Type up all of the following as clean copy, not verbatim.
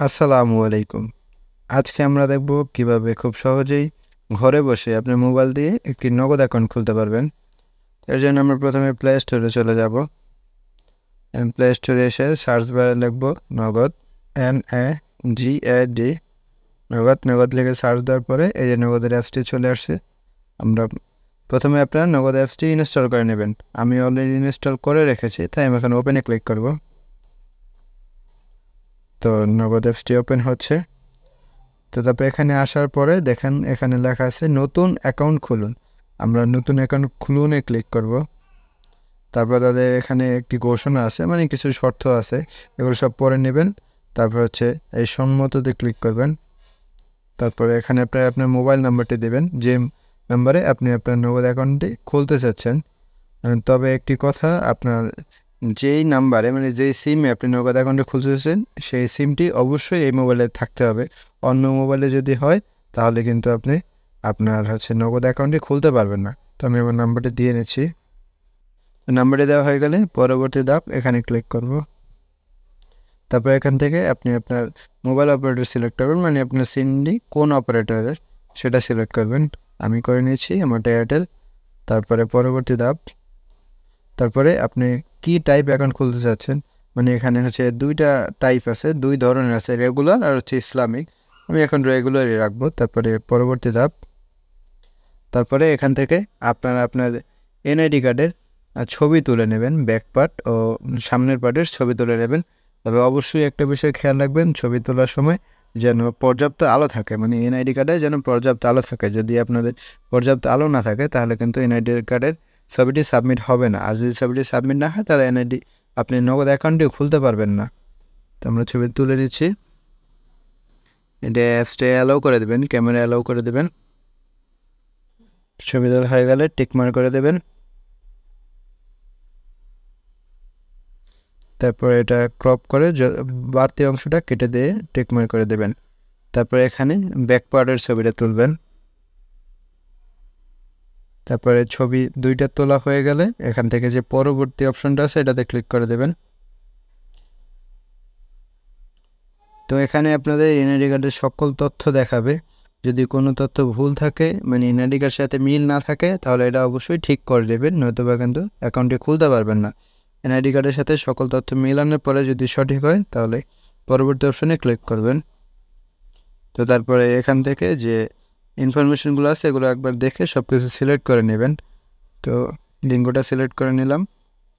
আসসালামু আলাইকুম। আজকে আমরা দেখব কিভাবে খুব সহজেই ঘরে বসে আপনার মোবাইল দিয়ে একটি নগদ অ্যাকাউন্ট খুলতে পারবেন। এর জন্য আমরা প্রথমে প্লে স্টোরে চলে যাব। প্লে স্টোরে এসে সার্চ বারে লিখব নগদ, NAGAD, নগদ লিখে সার্চ দেওয়ার পরে এই যে নগদের অ্যাপসটি চলে আসছে। আমরা প্রথমে আপনার নগদ অ্যাপসটি ইনস্টল করে নেবেন। আমি অলরেডি ইনস্টল করে রেখেছি, তাই আমি এখন ওপেনে ক্লিক করব। তো নগদ অ্যাপসটি ওপেন হচ্ছে। তো তারপরে এখানে আসার পরে দেখেন এখানে লেখা আছে নতুন অ্যাকাউন্ট খুলুন। আমরা নতুন অ্যাকাউন্ট খুলুনে ক্লিক করব। তারপর তাদের এখানে একটি ঘোষণা আছে, মানে কিছু শর্ত আছে, এগুলো সব পড়ে নেবেন। তারপর হচ্ছে এই সম্মততে ক্লিক করবেন। তারপরে এখানে আপনার মোবাইল নাম্বারটি দেবেন, যে নাম্বারে আপনি আপনার নগদ অ্যাকাউন্টটি খুলতে চাচ্ছেন। তবে একটি কথা, আপনার যেই নাম্বারে মানে যেই সিমে আপনি নগদ অ্যাকাউন্টে খুলতে চাচ্ছেন সেই সিমটি অবশ্যই এই মোবাইলে থাকতে হবে। অন্য মোবাইলে যদি হয় তাহলে কিন্তু আপনি আপনার নগদ অ্যাকাউন্টটি খুলতে পারবেন না। তো আমি আমার নাম্বারটি দিয়ে নিচ্ছি। নাম্বারটি দেওয়া হয়ে গেলে পরবর্তী ধাপ এখানে ক্লিক করব। তারপর এখান থেকে আপনি আপনার মোবাইল অপারেটর সিলেক্ট করবেন, মানে আপনার সিমটি কোন অপারেটরের সেটা সিলেক্ট করবেন। আমি করে নিয়েছি আমারটা এয়ারটেল। তারপরে পরবর্তী ধাপ, তারপরে আপনি কি টাইপ অ্যাকাউন্ট খুলতে চাচ্ছেন, মানে এখানে দুইটা টাইপ আছে, দুই ধরনের আছে, রেগুলার আর ইসলামিক। আমি এখন রেগুলারই রাখবো। তারপরে পরবর্তী ধাপ, তারপরে এখান থেকে আপনার এনআইডি কার্ডের ছবি তুলে নেবেন, ব্যাক পার্ট ও সামনের পার্টের ছবি তুলে নেবেন। তবে অবশ্যই একটা বিষয় খেয়াল রাখবেন, ছবি তোলার সময় যেন পর্যাপ্ত আলো থাকে, মানে এনআইডি কার্ডে যেন পর্যাপ্ত আলো থাকে। যদি আপনাদের পর্যাপ্ত আলো না থাকে তাহলে কিন্তু এনআইডি কার্ডের ছবিটি সাবমিট হবে না। আর যদি ছবিটি সাবমিট না হয় তাহলে আপনি নগদ অ্যাকাউন্টটিও খুলতে পারবেন না। তো আমরা ছবি তুলে নিচ্ছি। এটা অ্যাপসটা অ্যালাউ করে দেবেন, ক্যামেরা অ্যালাউ করে দেবেন। ছবি তোলা হয়ে গেলে টিকমার্ক করে দেবেন। তারপর এটা ক্রপ করে বাড়তি অংশটা কেটে দিয়ে টিকমার্ক করে দেবেন। তারপর এখানে ব্যাক পার্টের ছবিটা তুলবেন। তারপরে ছবি দুইটা তোলা হয়ে গেলে এখান থেকে যে পরবর্তী অপশনটা আছে এটাতে ক্লিক করে দেবেন। তো এখানে আপনাদের এনআইডি কার্ডের সকল তথ্য দেখাবে। যদি কোনো তথ্য ভুল থাকে, মানে এনআইডি কার্ডের সাথে মিল না থাকে, তাহলে এটা অবশ্যই ঠিক করে দেবেন, নয়তোবা কিন্তু অ্যাকাউন্টটি খুলতে পারবেন না। এনআইডি কার্ডের সাথে সকল তথ্য মিলানোর পরে যদি সঠিক হয় তাহলে পরবর্তী অপশনে ক্লিক করবেন। তো তারপরে এখান থেকে যে ইনফরমেশনগুলো আছে এগুলো একবার দেখে সব কিছু সিলেক্ট করে নেবেন। তো লিঙ্কটা সিলেক্ট করে নিলাম।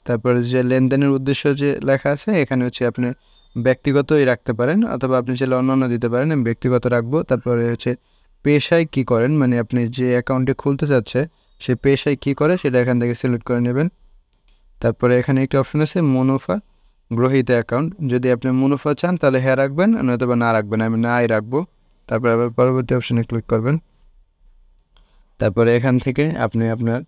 তারপরে যে লেনদেনের উদ্দেশ্য যে লেখা আছে এখানে আপনি ব্যক্তিগতই রাখতে পারেন, অথবা আপনি চাইলে অন্যান্য দিতে পারেন। আমি ব্যক্তিগত রাখবো। তারপরে পেশায় কি করেন, মানে আপনি যে অ্যাকাউন্টটি খুলতে চাচ্ছে সে পেশায় কি করে সেটা এখান থেকে সিলেক্ট করে নেবেন। তারপরে এখানে একটি অপশন আছে মুনাফা গ্রহীত অ্যাকাউন্ট। যদি আপনি মুনাফা চান তাহলে হ্যাঁ রাখবেন, নয়তো বা না রাখবেন। আমি নাই রাখবো। তারপরে আবার পরবর্তী অপশনে ক্লিক করবেন। তারপরে এখান থেকে আপনি আপনার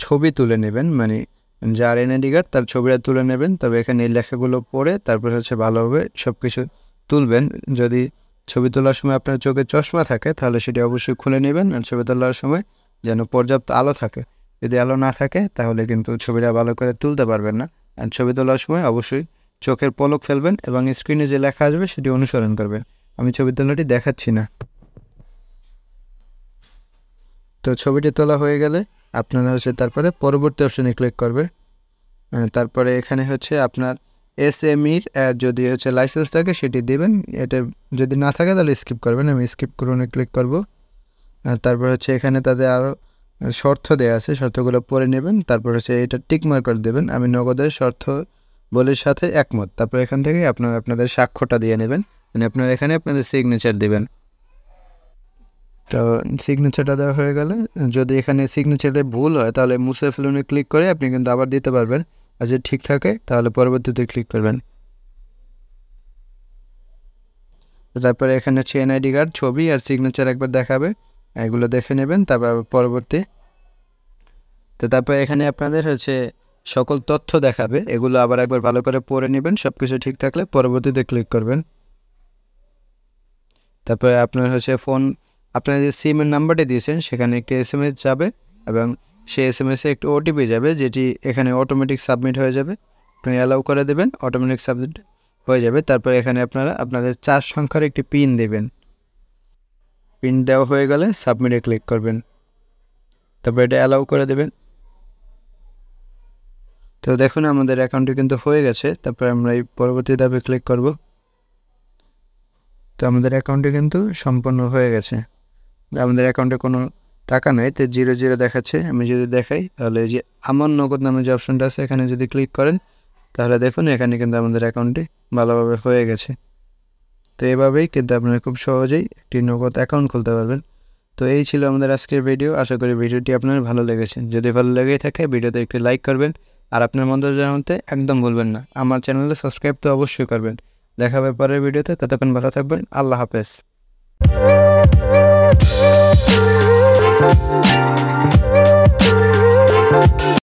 ছবি তুলে নেবেন, মানে যার এনআইডি কার্ড তার ছবিটা তুলে নেবেন। তবে এখানে এই লেখাগুলো পড়ে তারপরে ভালোভাবে সব কিছু তুলবেন। যদি ছবি তোলার সময় আপনার চোখে চশমা থাকে তাহলে সেটি অবশ্যই খুলে নেবেন। আর ছবি তোলার সময় যেন পর্যাপ্ত আলো থাকে। যদি আলো না থাকে তাহলে কিন্তু ছবিটা ভালো করে তুলতে পারবেন না। আর ছবি তোলার সময় অবশ্যই চোখের পলক ফেলবেন এবং স্ক্রিনে যে লেখা আসবে সেটি অনুসরণ করবেন। আমি ছবি তোলাটি দেখাচ্ছি না। তো ছবিটি তোলা হয়ে গেলে আপনারা তারপরে পরবর্তী অপশনে ক্লিক করবে। তারপরে এখানে আপনার এসএমইর যদি লাইসেন্স থাকে সেটি দেবেন। এটা যদি না থাকে তাহলে স্কিপ করবেন। আমি স্কিপ করুনে ক্লিক করব। তারপর এখানে তাদের আরও শর্ত দেওয়া আছে, শর্তগুলো পড়ে নেবেন। তারপর এটা টিক মার্ক করে দেবেন, আমি নগদের শর্ত বলির সাথে একমত। তারপর এখান থেকে আপনাদের স্বাক্ষরটা দিয়ে নেবেন, মানে আপনারা এখানে আপনাদের সিগনেচার দেবেন। তো সিগনেচারটা দেওয়া হয়ে গেলে যদি এখানে সিগনেচারে ভুল হয় তাহলে মুছে ফেলুনে ক্লিক করে আপনি কিন্তু আবার দিতে পারবেন। আর যদি ঠিক থাকে তাহলে পরবর্তীতে ক্লিক করবেন। তারপরে এখানে এনআইডি কার্ড, ছবি আর সিগনেচার একবার দেখাবে, এগুলো দেখে নেবেন। তারপর পরবর্তী, তো তারপরে এখানে আপনাদের সকল তথ্য দেখাবে, এগুলো আবার একবার ভালো করে পড়ে নেবেন। সব কিছু ঠিক থাকলে পরবর্তীতে ক্লিক করবেন। তারপরে আপনার ফোন, আপনার যে সিমের নাম্বারটি দিয়েছেন সেখানে একটি SMS যাবে এবং সেই SMS-এ একটি OTP যাবে, যেটি এখানে অটোমেটিক সাবমিট হয়ে যাবে। আপনি অ্যালাউ করে দেবেন। অটোমেটিক সাবমিট হয়ে যাবে। তারপর এখানে আপনারা আপনাদের 4 সংখ্যার একটি পিন দেবেন। পিন দেওয়া হয়ে গেলে সাবমিটে ক্লিক করবেন, তারপর এটা অ্যালাউ করে দেবেন। তো দেখুন আমাদের অ্যাকাউন্টটি কিন্তু হয়ে গেছে। তারপর আমরা এই পরবর্তী ধাপে ক্লিক করব। তো আমাদের অ্যাকাউন্টটি কিন্তু সম্পূর্ণ হয়ে গেছে। আমাদের অ্যাকাউন্টে কোনো টাকা নেই, তো 0 দেখাচ্ছে। আমি যদি দেখাই তাহলে এই যে আমার নগদ নামে যে অপশনটা আছে এখানে যদি ক্লিক করেন তাহলে দেখুন এখানে কিন্তু আমাদের অ্যাকাউন্টটি ভালোভাবে হয়ে গেছে। তো এভাবেই কিন্তু আপনারা খুব সহজেই একটি নগদ অ্যাকাউন্ট খুলতে পারবেন। তো এই ছিল আমাদের আজকের ভিডিও। আশা করি ভিডিওটি আপনার ভালো লেগেছে। যদি ভালো লেগে থাকে ভিডিওতে একটি লাইক করবেন, আর আপনার মন্তব্য জানাতে একদম ভুলবেন না। আমার চ্যানেলে সাবস্ক্রাইব তো অবশ্যই করবেন। দেখা হবে পরের ভিডিওতে, ততক্ষণ ভালো থাকবেন। আল্লাহ হাফেজ।